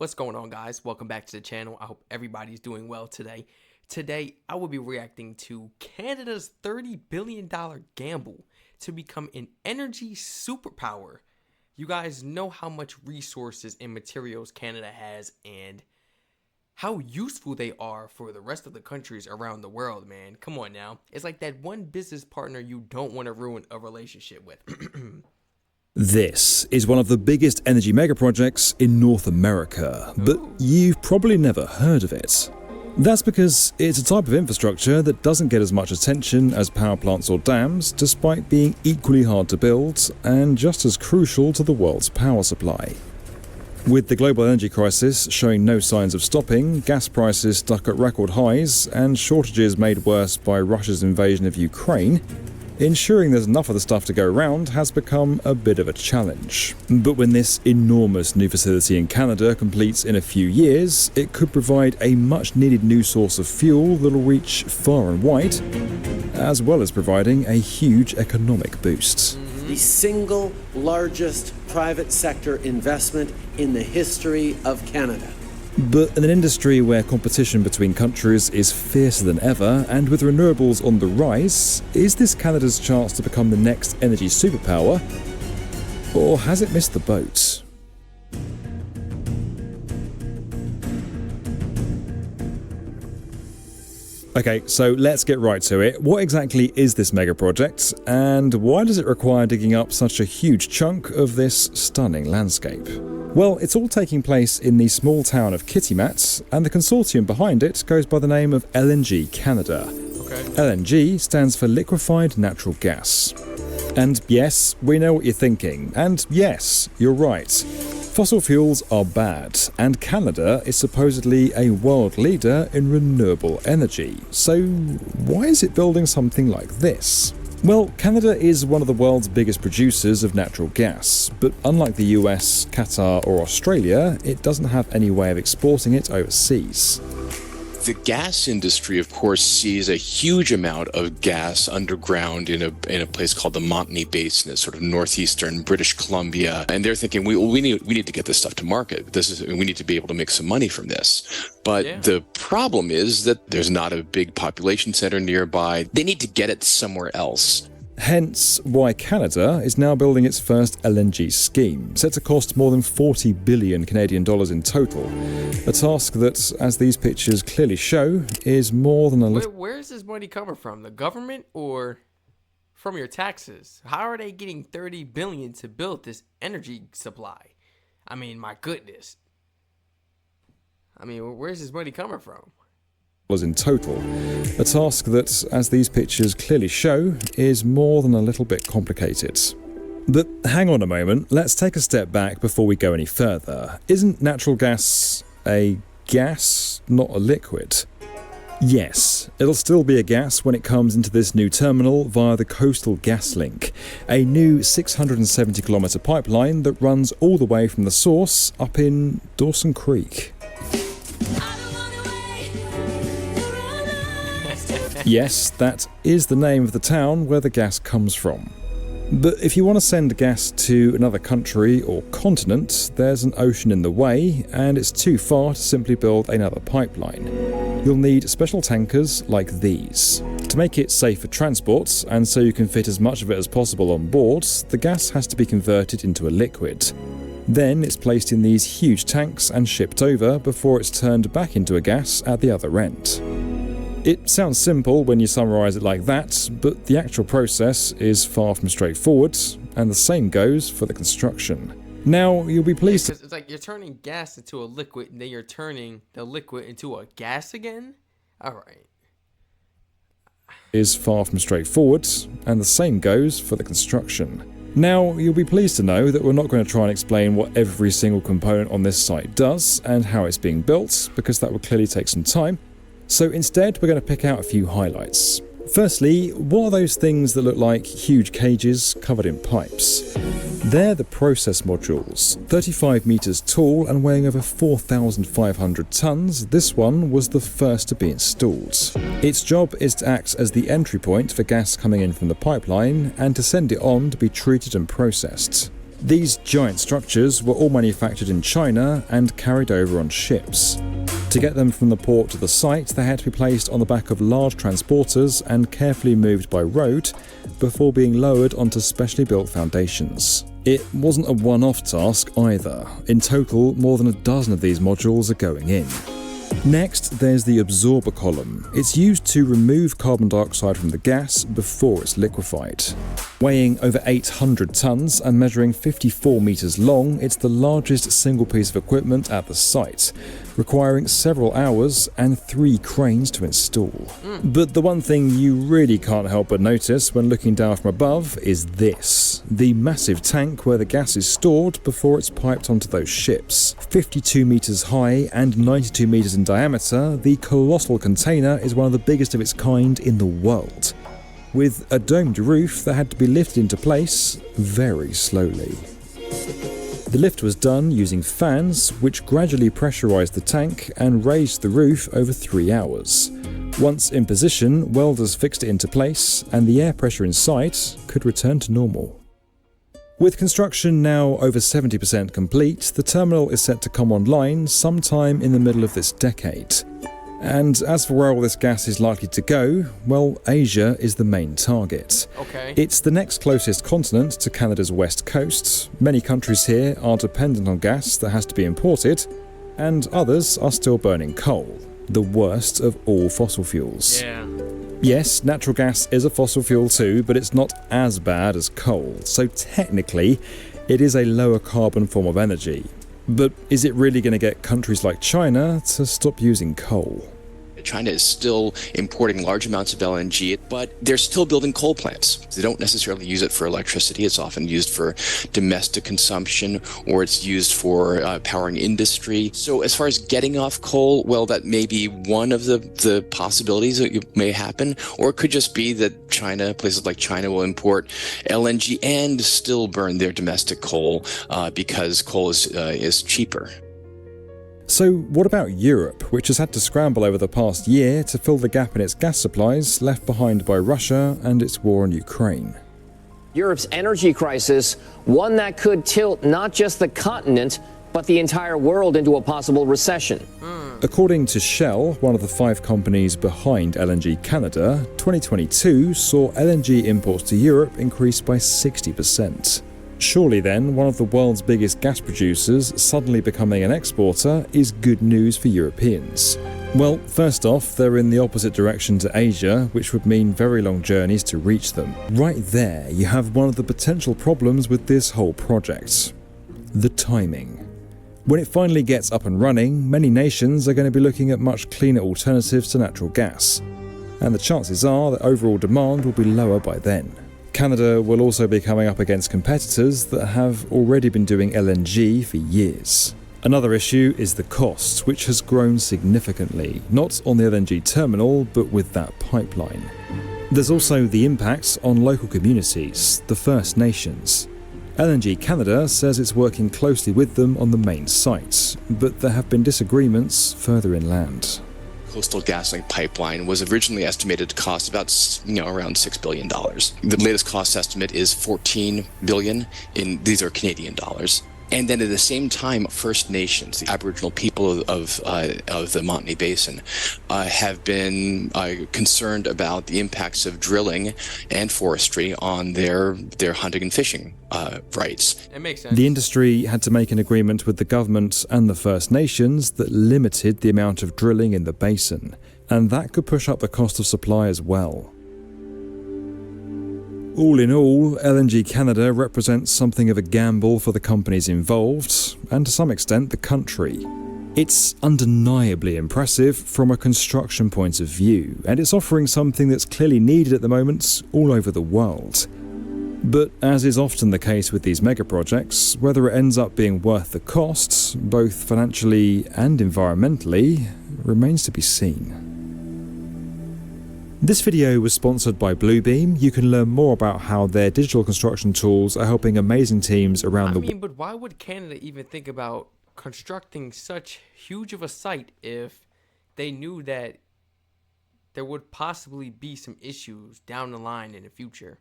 What's going on, guys? Welcome back to the channel. I hope everybody's doing well today. Today, I will be reacting to Canada's $30 billion gamble to become an energy superpower. You guys know how much resources and materials Canada has and how useful they are for the rest of the countries around the world, man. Come on now. It's like that one business partner you don't want to ruin a relationship with. This is one of the biggest energy megaprojects in North America, but you've probably never heard of it. That's because it's a type of infrastructure that doesn't get as much attention as power plants or dams, despite being equally hard to build and just as crucial to the world's power supply. With the global energy crisis showing no signs of stopping, gas prices stuck at record highs, and shortages made worse by Russia's invasion of Ukraine, ensuring there's enough of the stuff to go around has become a bit of a challenge. But when this enormous new facility in Canada completes in a few years, it could provide a much needed new source of fuel that'll reach far and wide, as well as providing a huge economic boost. The single largest private sector investment in the history of Canada. But in an industry where competition between countries is fiercer than ever, and with renewables on the rise, is this Canada's chance to become the next energy superpower? Or has it missed the boat? Okay, so let's get right to it. What exactly is this mega project, and why does it require digging up such a huge chunk of this stunning landscape? Well, it's all taking place in the small town of Kitimat, and the consortium behind it goes by the name of LNG Canada. LNG stands for liquefied natural gas. And yes, we know what you're thinking, and yes, you're right. Fossil fuels are bad, and Canada is supposedly a world leader in renewable energy. So why is it building something like this? Well, Canada is one of the world's biggest producers of natural gas, but unlike the US, Qatar or Australia, it doesn't have any way of exporting it overseas. The gas industry, of course, sees a huge amount of gas underground in a place called the Montney Basin, it's sort of northeastern British Columbia, and they're thinking we need to get this stuff to market. We need to be able to make some money from this. But the problem is that there's not a big population center nearby. They need to get it somewhere else. Hence why Canada is now building its first LNG scheme, set to cost more than 40 billion Canadian dollars in total. A task that, as these pictures clearly show, is more than a little... Where is this money coming from? The government or from your taxes? How are they getting 30 billion to build this energy supply? I mean, my goodness. I mean, where's this money coming from? In total. A task that, as these pictures clearly show, is more than a little bit complicated. But hang on a moment, let's take a step back before we go any further. Isn't natural gas a gas, not a liquid? Yes, it'll still be a gas when it comes into this new terminal via the Coastal Gas Link, a new 670-kilometre pipeline that runs all the way from the source up in Dawson Creek. Yes, that is the name of the town where the gas comes from. But if you want to send gas to another country or continent, there's an ocean in the way, and it's too far to simply build another pipeline. You'll need special tankers like these. To make it safe for transport, and so you can fit as much of it as possible on board, the gas has to be converted into a liquid. Then it's placed in these huge tanks and shipped over before it's turned back into a gas at the other end. It sounds simple when you summarise it like that, but the actual process is far from straightforward, and the same goes for the construction. Now, you'll be pleased to... It's like you're turning gas into a liquid, and then you're turning the liquid into a gas again? Alright. Is far from straightforward, and the same goes for the construction. Now, you'll be pleased to know that we're not going to try and explain what every single component on this site does, and how it's being built, because that would clearly take some time. So instead, we're going to pick out a few highlights. Firstly, what are those things that look like huge cages covered in pipes? They're the process modules. 35 meters tall and weighing over 4,500 tons, this one was the first to be installed. Its job is to act as the entry point for gas coming in from the pipeline and to send it on to be treated and processed. These giant structures were all manufactured in China and carried over on ships. To get them from the port to the site, they had to be placed on the back of large transporters and carefully moved by road before being lowered onto specially built foundations. It wasn't a one-off task either. In total, more than a dozen of these modules are going in. Next, there's the absorber column. It's used to remove carbon dioxide from the gas before it's liquefied. Weighing over 800 tons and measuring 54 meters long, it's the largest single piece of equipment at the site, requiring several hours and 3 cranes to install. But the one thing you really can't help but notice when looking down from above is this: the massive tank where the gas is stored before it's piped onto those ships. 52 meters high and 92 meters in diameter, the colossal container is one of the biggest of its kind in the world, with a domed roof that had to be lifted into place very slowly. The lift was done using fans, which gradually pressurized the tank and raised the roof over 3 hours. Once in position, welders fixed it into place, and the air pressure inside could return to normal. With construction now over 70% complete, the terminal is set to come online sometime in the middle of this decade. And as for where all this gas is likely to go, well, Asia is the main target. Okay. It's the next closest continent to Canada's west coast. Many countries here are dependent on gas that has to be imported, and others are still burning coal, the worst of all fossil fuels. Yeah. Yes, natural gas is a fossil fuel too, but it's not as bad as coal, so technically it is a lower carbon form of energy. But is it really going to get countries like China to stop using coal? China is still importing large amounts of LNG, but they're still building coal plants. They don't necessarily use it for electricity. It's often used for domestic consumption, or it's used for powering industry. So as far as getting off coal, well, that may be one of the possibilities that may happen, or it could just be that China, places like China, will import LNG and still burn their domestic coal because coal is cheaper. So what about Europe, which has had to scramble over the past year to fill the gap in its gas supplies left behind by Russia and its war on Ukraine? Europe's energy crisis, one that could tilt not just the continent, but the entire world into a possible recession. According to Shell, one of the 5 companies behind LNG Canada, 2022 saw LNG imports to Europe increase by 60%. Surely then, one of the world's biggest gas producers suddenly becoming an exporter is good news for Europeans. Well, first off, they're in the opposite direction to Asia, which would mean very long journeys to reach them. Right there, you have one of the potential problems with this whole project: the timing. When it finally gets up and running, many nations are going to be looking at much cleaner alternatives to natural gas, and the chances are that overall demand will be lower by then. Canada will also be coming up against competitors that have already been doing LNG for years. Another issue is the cost, which has grown significantly, not on the LNG terminal, but with that pipeline. There's also the impacts on local communities, the First Nations. LNG Canada says it's working closely with them on the main site, but there have been disagreements further inland. Coastal GasLink pipeline was originally estimated to cost about, around $6 billion. The latest cost estimate is $14 billion. These are Canadian dollars. And then at the same time, First Nations, the Aboriginal people of the Montney Basin, have been concerned about the impacts of drilling and forestry on their hunting and fishing rights. It makes sense. The industry had to make an agreement with the government and the First Nations that limited the amount of drilling in the basin, and that could push up the cost of supply as well. All in all, LNG Canada represents something of a gamble for the companies involved, and to some extent the country. It's undeniably impressive from a construction point of view, and it's offering something that's clearly needed at the moment all over the world. But as is often the case with these mega projects, whether it ends up being worth the costs, both financially and environmentally, remains to be seen. This video was sponsored by Bluebeam. You can learn more about how their digital construction tools are helping amazing teams around the world. But why would Canada even think about constructing such huge of a site if they knew that there would possibly be some issues down the line in the future?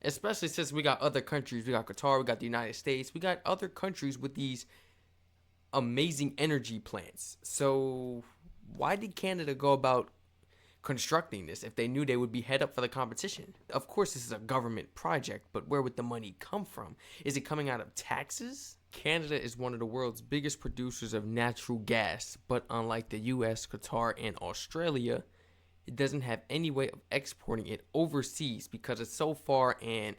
Especially since we got other countries. We got Qatar, we got the United States, we got other countries with these amazing energy plants. So why did Canada go about constructing this if they knew they would be head up for the competition? Of course, this is a government project, but where would the money come from? Is it coming out of taxes? Canada is one of the world's biggest producers of natural gas, but unlike the US, Qatar, and Australia, it doesn't have any way of exporting it overseas because it's so far, and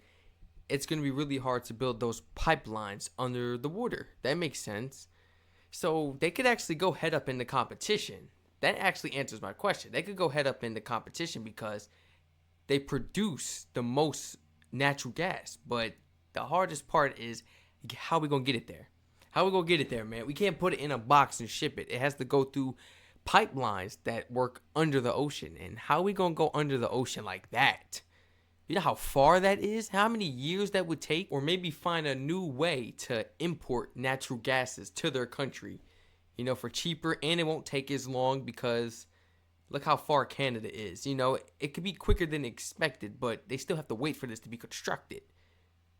it's going to be really hard to build those pipelines under the water. That makes sense. So they could actually go head up in the competition. That actually answers my question. They could go head up in the competition because they produce the most natural gas. But the hardest part is how we going to get it there. How we going to get it there, man? We can't put it in a box and ship it. It has to go through pipelines that work under the ocean. And how we going to go under the ocean like that? You know how far that is? How many years that would take? Or maybe find a new way to import natural gases to their country, you know, for cheaper, and it won't take as long because look how far Canada is. You know, it could be quicker than expected, but they still have to wait for this to be constructed.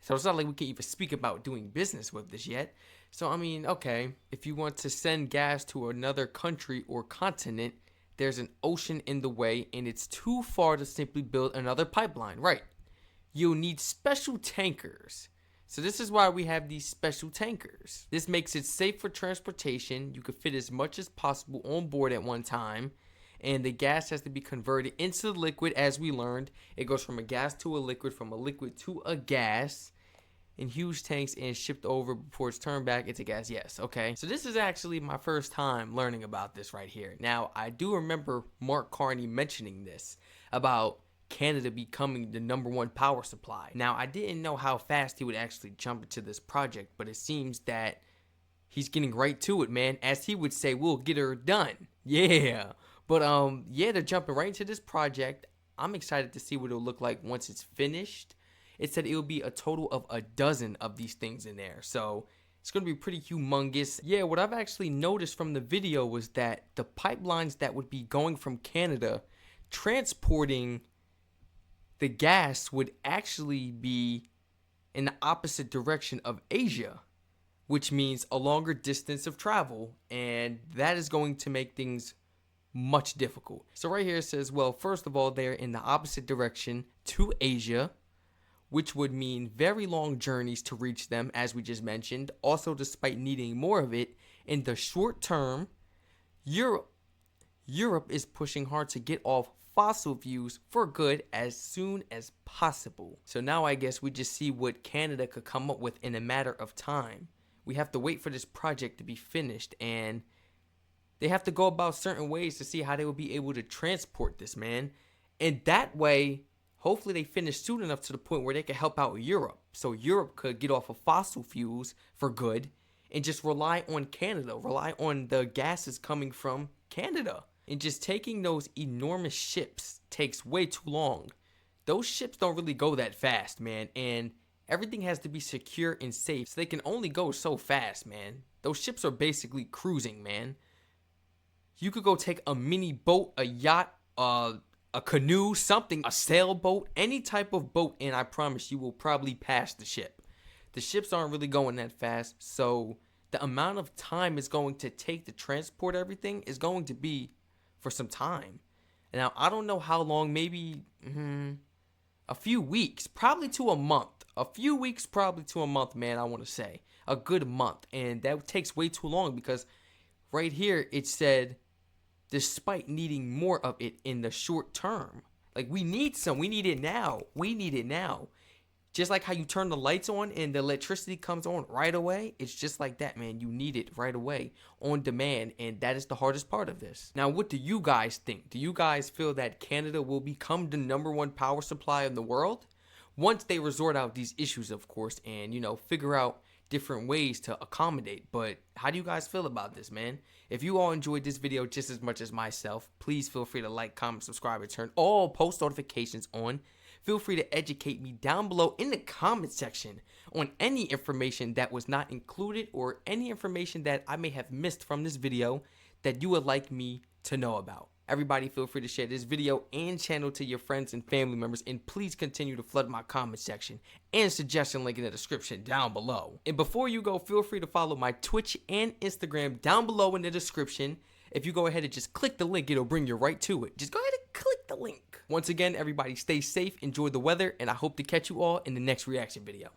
So it's not like we can even speak about doing business with this yet. So, I mean, okay, if you want to send gas to another country or continent, there's an ocean in the way, and it's too far to simply build another pipeline, right? You'll need special tankers. So this is why we have these special tankers. This makes it safe for transportation. You can fit as much as possible on board at one time, and the gas has to be converted into the liquid. As we learned, it goes from a gas to a liquid, from a liquid to a gas, in huge tanks and shipped over before it's turned back into gas. Yes, okay. So this is actually my first time learning about this right here. Now, I do remember Mark Carney mentioning this about Canada becoming the #1 power supply. Now, I didn't know how fast he would actually jump into this project, but it seems that he's getting right to it, man. As he would say, we'll get her done. Yeah. But yeah, they're jumping right into this project. I'm excited to see what it'll look like once it's finished. It said it will be a total of a dozen of these things in there. So it's going to be pretty humongous. Yeah, what I've actually noticed from the video was that the pipelines that would be going from Canada transporting the gas would actually be in the opposite direction of Asia, which means a longer distance of travel, and that is going to make things much difficult. So right here it says, well, first of all, they're in the opposite direction to Asia, which would mean very long journeys to reach them, as we just mentioned. Also, despite needing more of it, in the short term, Europe is pushing hard to get off fossil fuels for good as soon as possible. So now I guess we just see what Canada could come up with in a matter of time. We have to wait for this project to be finished, and they have to go about certain ways to see how they will be able to transport this, man. And that way, hopefully they finish soon enough to the point where they can help out Europe. So Europe could get off of fossil fuels for good and just rely on Canada, rely on the gases coming from Canada. And just taking those enormous ships takes way too long. Those ships don't really go that fast, man. And everything has to be secure and safe, so they can only go so fast, man. Those ships are basically cruising, man. You could go take a mini boat, a yacht, a canoe, something, a sailboat, any type of boat, and I promise you will probably pass the ship. The ships aren't really going that fast, so the amount of time it's going to take to transport everything is going to be for some time. Now, I don't know how long, maybe a few weeks, probably to a month. A few weeks, probably to a month, man, I want to say. A good month, and that takes way too long because right here it said, despite needing more of it in the short term. Like, we need it now. We need it now. Just like how you turn the lights on and the electricity comes on right away. It's just like that, man. You need it right away, on demand, and that is the hardest part of this. Now, what do you guys think? Do you guys feel that Canada will become the #1 power supply in the world? Once they resort out these issues, of course, and, you know, figure out different ways to accommodate. But how do you guys feel about this, man? If you all enjoyed this video just as much as myself, please feel free to like, comment, subscribe, and turn all post notifications on. Feel free to educate me down below in the comment section on any information that was not included or any information that I may have missed from this video that you would like me to know about. Everybody feel free to share this video and channel to your friends and family members, and please continue to flood my comment section and suggestion link in the description down below. And before you go, feel free to follow my Twitch and Instagram down below in the description. If you go ahead and just click the link, it'll bring you right to it. Just go ahead and click the link. Once again, everybody stay safe, enjoy the weather, and I hope to catch you all in the next reaction video.